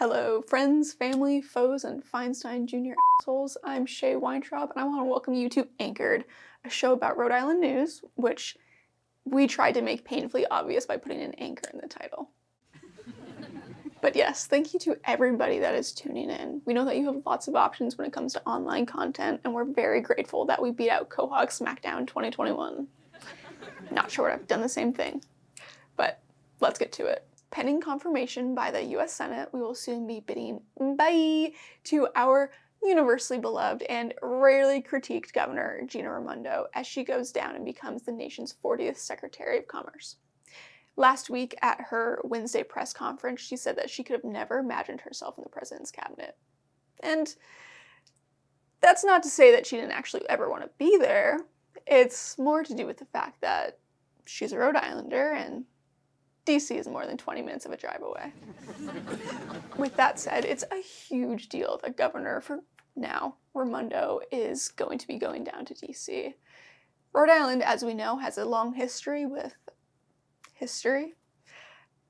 Hello, friends, family, foes, and Feinstein Jr. assholes. I'm Shay Weintraub, and I want to welcome you to Anchored, a show about Rhode Island news, which we tried to make painfully obvious by putting an anchor in the title. But yes, thank you to everybody that is tuning in. We know that you have lots of options when it comes to online content, and we're very grateful that we beat out Quahog SmackDown 2021. Not sure what I've done the same thing, but let's get to it. Pending confirmation by the US Senate, we will soon be bidding bye to our universally beloved and rarely critiqued Governor Gina Raimondo as she goes down and becomes the nation's 40th Secretary of Commerce. Last week at her Wednesday press conference, she said that she could have never imagined herself in the president's cabinet. And that's not to say that she didn't actually ever want to be there. It's more to do with the fact that she's a Rhode Islander and D.C. is more than 20 minutes of a drive away. With that said, it's a huge deal that Governor, for now, Raimondo is going to be going down to D.C. Rhode Island, as we know, has a long history with history.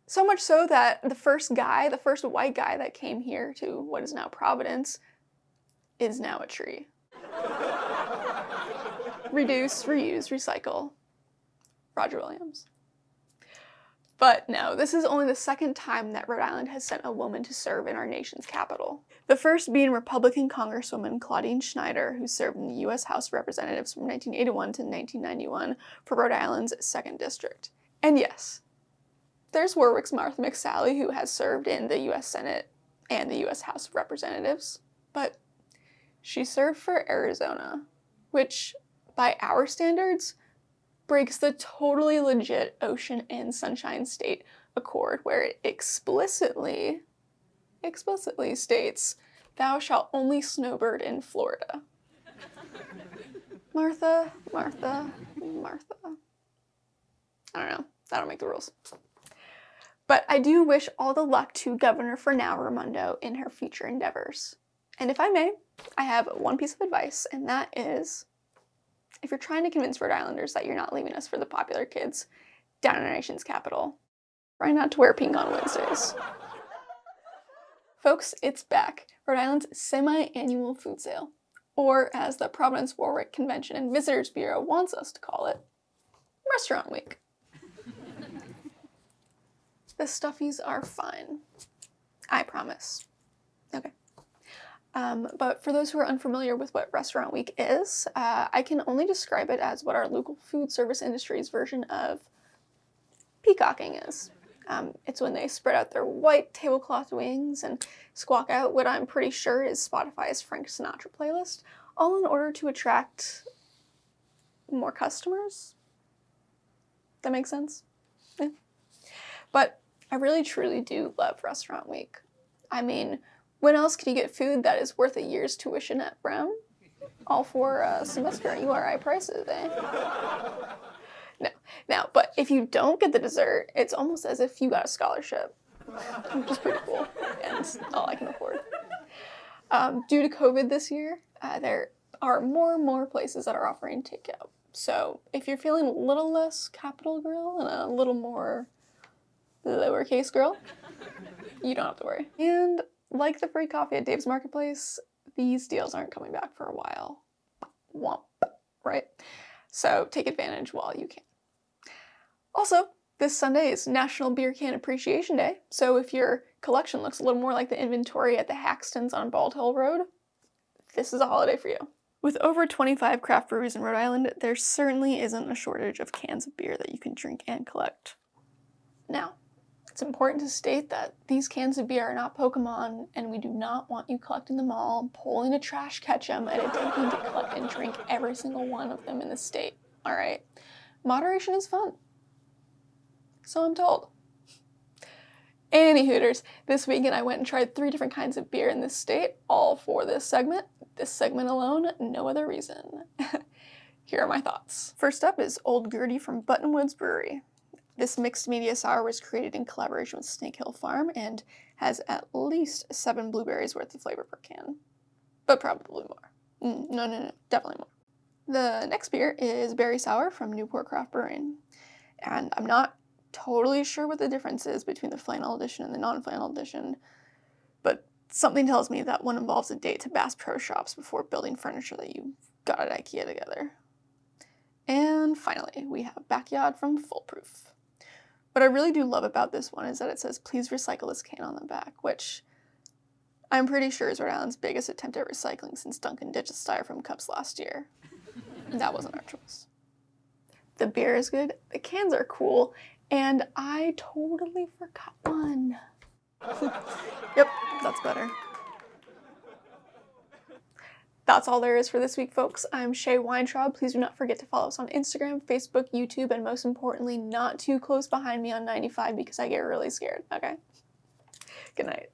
So much so that the first white guy that came here to what is now Providence is now a tree. Reduce, reuse, recycle. Roger Williams. But no, this is only the second time that Rhode Island has sent a woman to serve in our nation's capital. The first being Republican Congresswoman Claudine Schneider, who served in the U.S. House of Representatives from 1981 to 1991 for Rhode Island's 2nd District. And yes, there's Warwick's Martha McSally, who has served in the U.S. Senate and the U.S. House of Representatives, but she served for Arizona, which, by our standards, breaks the totally legit Ocean and Sunshine State Accord, where it explicitly states, "Thou shalt only snowbird in Florida." Martha. I don't know. I don't make the rules. But I do wish all the luck to Governor-for-now-Raimondo in her future endeavors. And if I may, I have one piece of advice, and that is, if you're trying to convince Rhode Islanders that you're not leaving us for the popular kids down in our nation's capital, try not to wear pink on Wednesdays. Folks, it's back. Rhode Island's semi-annual food sale, or as the Providence Warwick Convention and Visitors Bureau wants us to call it, Restaurant Week. The stuffies are fine. I promise. Okay. But for those who are unfamiliar with what Restaurant Week is, I can only describe it as what our local food service industry's version of peacocking is. It's when they spread out their white tablecloth wings and squawk out what I'm pretty sure is Spotify's Frank Sinatra playlist, all in order to attract more customers. That makes sense? Yeah. But I really truly do love Restaurant Week. I mean, when else can you get food that is worth a year's tuition at Brown? All for a semester at URI prices, eh? No, but if you don't get the dessert, it's almost as if you got a scholarship, which is pretty cool, and it's all I can afford. Due to COVID this year, there are more and more places that are offering takeout. So if you're feeling a little less Capital Grill and a little more lowercase girl, you don't have to worry. And like the free coffee at Dave's Marketplace, these deals aren't coming back for a while. Womp, right? So take advantage while you can. Also, this Sunday is National Beer Can Appreciation Day, so if your collection looks a little more like the inventory at the Haxtons on Bald Hill Road, this is a holiday for you. With over 25 craft breweries in Rhode Island, there certainly isn't a shortage of cans of beer that you can drink and collect. Now, it's important to state that these cans of beer are not Pokemon, and we do not want you collecting them all, pulling a trash catch 'em, and attempting to collect and drink every single one of them in the state, alright? Moderation is fun. So I'm told. Any hooters, this weekend I went and tried 3 different kinds of beer in this state, all for this segment. This segment alone, no other reason. Here are my thoughts. First up is Old Gertie from Buttonwoods Brewery. This mixed media sour was created in collaboration with Snake Hill Farm and has at least 7 blueberries worth of flavor per can. But probably more. No, definitely more. The next beer is Berry Sour from Newport Craft Brewing. And I'm not totally sure what the difference is between the flannel edition and the non-flannel edition, but Something tells me that one involves a date to Bass Pro Shops before building furniture that you got at IKEA together. And finally, we have Backyard from Foolproof. What I really do love about this one is that it says, please recycle this can on the back, which I'm pretty sure is Rhode Island's biggest attempt at recycling since Duncan ditched the styrofoam cups last year. That wasn't our choice. The beer is good, the cans are cool, and I totally forgot one. Yep, that's better. That's all there is for this week, folks. I'm Shay Weintraub. Please do not forget to follow us on Instagram, Facebook, YouTube, and most importantly, not too close behind me on 95 because I get really scared, okay? Good night.